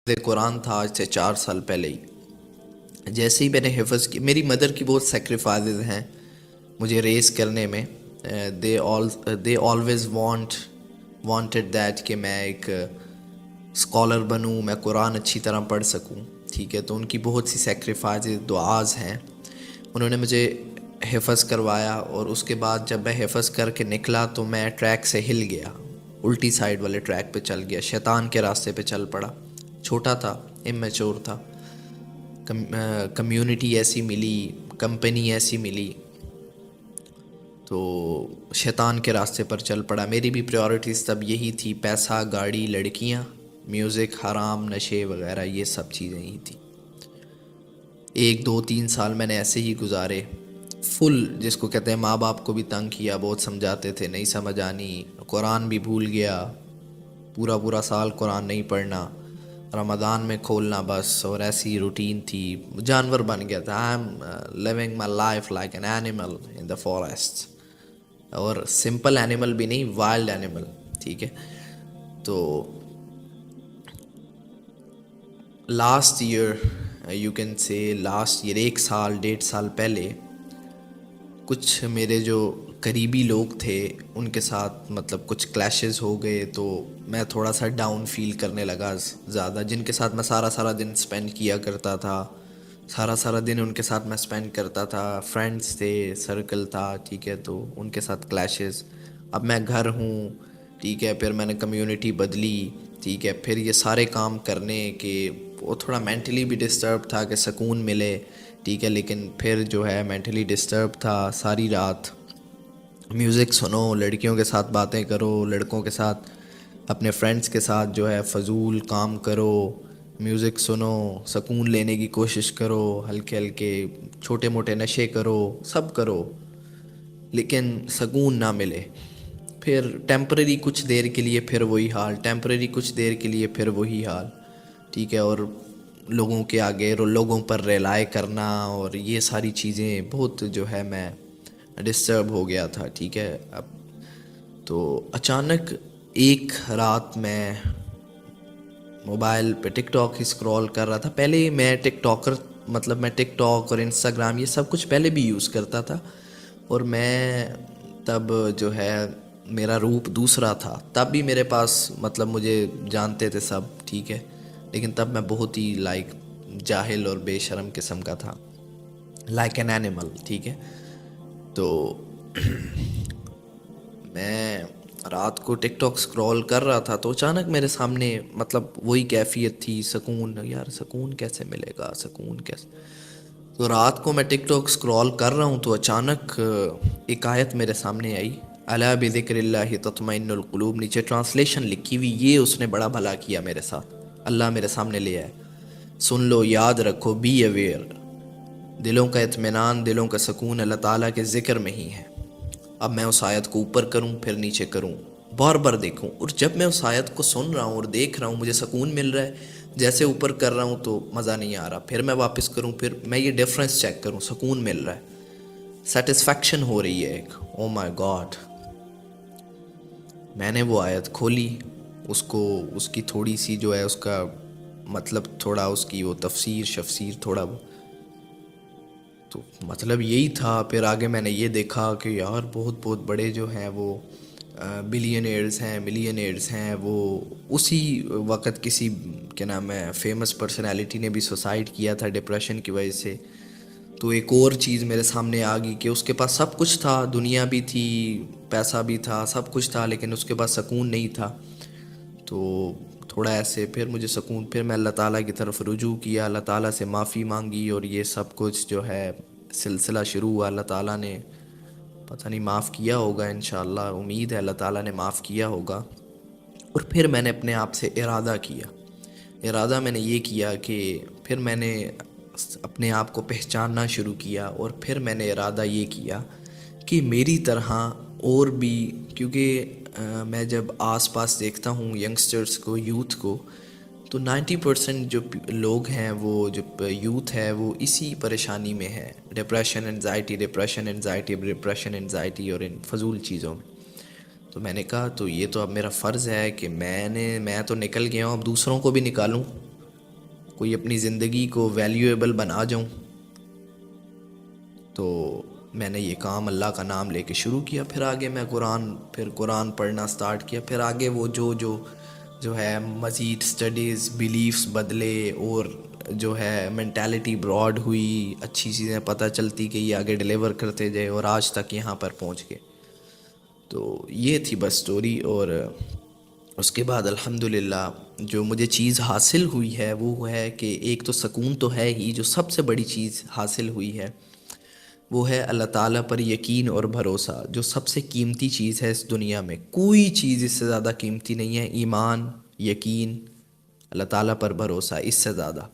قرآن تھا آج سے 4 سال پہلے ہی، جیسے ہی میں نے حفظ کی. میری مدر کی بہت سیکریفائزز ہیں مجھے ریز کرنے میں. دے آلویز وانٹڈ دیٹ کہ میں ایک اسکالر بنوں، میں قرآن اچھی طرح پڑھ سکوں. ٹھیک ہے، تو ان کی بہت سی سیکریفائزز دعاز ہیں. انہوں نے مجھے حفظ کروایا، اور اس کے بعد جب میں حفظ کر کے نکلا تو میں ٹریک سے ہل گیا، الٹی سائڈ والے ٹریک پہ چل گیا، شیطان کے راستے پہ چل پڑا. چھوٹا تھا، امیچور تھا، کمیونٹی ایسی ملی، کمپنی ایسی ملی، تو شیطان کے راستے پر چل پڑا. میری بھی پریورٹیز تب یہی تھی، پیسہ، گاڑی، لڑکیاں، میوزک، حرام، نشے وغیرہ، یہ سب چیزیں ہی تھیں. 1 2 3 سال میں نے ایسے ہی گزارے، فل جس کو کہتے ہیں. ماں باپ کو بھی تنگ کیا، بہت سمجھاتے تھے، نہیں سمجھ آنی. قرآن بھی بھول گیا، پورا سال قرآن نہیں پڑھنا، رمضان میں کھولنا بس، اور ایسی روٹین تھی. جانور بن گیا تھا. I am living my life like an animal in the forest, اور سمپل اینیمل بھی نہیں، وائلڈ اینیمل. ٹھیک ہے، تو last year, you can say last year, 1 سال 1.5 سال پہلے کچھ میرے جو قریبی لوگ تھے ان کے ساتھ مطلب کچھ کلیشز ہو گئے، تو میں تھوڑا سا ڈاؤن فیل کرنے لگا زیادہ. جن کے ساتھ میں سارا دن سپینڈ کیا کرتا تھا، سارا دن ان کے ساتھ میں سپینڈ کرتا تھا، فرینڈس تھے، سرکل تھا. ٹھیک ہے، تو ان کے ساتھ کلیشز. اب میں گھر ہوں، ٹھیک ہے، پھر میں نے کمیونٹی بدلی. ٹھیک ہے، پھر یہ سارے کام کرنے کے وہ تھوڑا مینٹلی بھی ڈسٹرب تھا کہ سکون ملے. ٹھیک ہے، لیکن پھر جو ہے مینٹلی ڈسٹرب تھا. ساری رات میوزک سنو، لڑکیوں کے ساتھ باتیں کرو، لڑکوں کے ساتھ، اپنے فرینڈس کے ساتھ جو ہے فضول کام کرو، میوزک سنو، سکون لینے کی کوشش کرو، ہلکے چھوٹے موٹے نشے کرو، سب کرو، لیکن سکون نہ ملے. پھر ٹیمپرری کچھ دیر کے لیے پھر وہی حال، ٹیمپرری کچھ دیر کے لیے پھر وہی حال. ٹھیک ہے، اور لوگوں کے آگے لوگوں پر ریلائے کرنا، اور یہ ساری چیزیں بہت جو ہے میں ڈسٹرب ہو گیا تھا. ٹھیک ہے، اب تو اچانک ایک رات میں موبائل پہ ٹک ٹاک ہی اسکرول کر رہا تھا. پہلے میں ٹک ٹاکر، مطلب میں ٹک ٹاک اور انسٹاگرام یہ سب کچھ پہلے بھی یوز کرتا تھا، اور میں تب جو ہے میرا روپ دوسرا تھا. تب بھی میرے پاس مطلب مجھے جانتے تھے سب. ٹھیک ہے، لیکن تب میں بہت ہی لائک جاہل اور بے شرم قسم کا تھا، لائک این اینیمل. ٹھیک ہے، تو میں رات کو ٹک ٹاک اسکرول کر رہا تھا، تو اچانک میرے سامنے مطلب وہی کیفیت تھی، سکون. یار سکون کیسے ملے گا، سکون کیسے؟ تو رات کو میں ٹک ٹاک اسکرول کر رہا ہوں، تو اچانک ایک آیت میرے سامنے آئی، الا بذکر اللہ تطمئن القلوب. نیچے ٹرانسلیشن لکھی ہوئی، یہ اس نے بڑا بھلا کیا میرے ساتھ. اللہ میرے سامنے لے آئے، سن لو، یاد رکھو، بی اویئر. دلوں کا اطمینان، دلوں کا سکون اللہ تعالیٰ کے ذکر میں ہی ہے. اب میں اس آیت کو اوپر کروں، پھر نیچے کروں، بار بار دیکھوں، اور جب میں اس آیت کو سن رہا ہوں اور دیکھ رہا ہوں مجھے سکون مل رہا ہے. جیسے اوپر کر رہا ہوں تو مزہ نہیں آ رہا، پھر میں واپس کروں، پھر میں یہ ڈفرینس چیک کروں، سکون مل رہا ہے، سیٹسفیکشن ہو رہی ہے ایک. او مائی گاڈ! میں نے وہ آیت کھولی، اس کی تھوڑی سی جو ہے اس کا مطلب، تھوڑا اس کی وہ شفسیر تھوڑا، تو مطلب یہی تھا. پھر آگے میں نے یہ دیکھا کہ یار بہت بڑے جو ہیں وہ بلینئرز ہیں، ملینئرز ہیں. وہ اسی وقت کسی کیا نام ہے فیمس پرسنالٹی نے بھی سوسائڈ کیا تھا ڈپریشن کی وجہ سے. تو ایک اور چیز میرے سامنے آ گئی کہ اس کے پاس سب کچھ تھا، دنیا بھی تھی، پیسہ بھی تھا، سب کچھ تھا، لیکن اس کے پاس سکون نہیں تھا. تو تھوڑا ایسے پھر مجھے سکون، پھر میں اللہ تعالیٰ کی طرف رجوع کیا، اللہ تعالیٰ سے معافی مانگی، اور یہ سب کچھ جو ہے سلسلہ شروع ہوا. اللہ تعالیٰ نے پتہ نہیں معاف کیا ہوگا، انشاءاللہ امید ہے اللہ تعالیٰ نے معاف کیا ہوگا. اور پھر میں نے اپنے آپ سے ارادہ میں نے یہ کیا کہ پھر میں نے اپنے آپ کو پہچاننا شروع کیا، اور پھر میں نے ارادہ یہ کیا کہ میری طرح اور بھی، کیونکہ میں جب آس پاس دیکھتا ہوں ینگسٹرز کو، یوتھ کو، تو 90% جو لوگ ہیں، وہ جو یوتھ ہے وہ اسی پریشانی میں ہے، ڈپریشن انزائٹی اور ان فضول چیزوں میں. تو میں نے کہا تو یہ تو اب میرا فرض ہے کہ میں تو نکل گیا ہوں، اب دوسروں کو بھی نکالوں. کوئی اپنی زندگی کو ویلیویبل بنا جاؤں، تو میں نے یہ کام اللہ کا نام لے کے شروع کیا. پھر آگے میں قرآن پڑھنا سٹارٹ کیا. پھر آگے وہ جو ہے مزید سٹڈیز، بیلیفز بدلے، اور جو ہے مینٹیلٹی براڈ ہوئی، اچھی چیزیں پتہ چلتی کہ یہ آگے ڈیلیور کرتے جائے، اور آج تک یہاں پر پہنچ گئے. تو یہ تھی بس سٹوری. اور اس کے بعد الحمدللہ جو مجھے چیز حاصل ہوئی ہے وہ ہے کہ ایک تو سکون تو ہے ہی، جو سب سے بڑی چیز حاصل ہوئی ہے وہ ہے اللہ تعالیٰ پر یقین اور بھروسہ، جو سب سے قیمتی چیز ہے اس دنیا میں. کوئی چیز اس سے زیادہ قیمتی نہیں ہے. ایمان، یقین، اللہ تعالیٰ پر بھروسہ، اس سے زیادہ.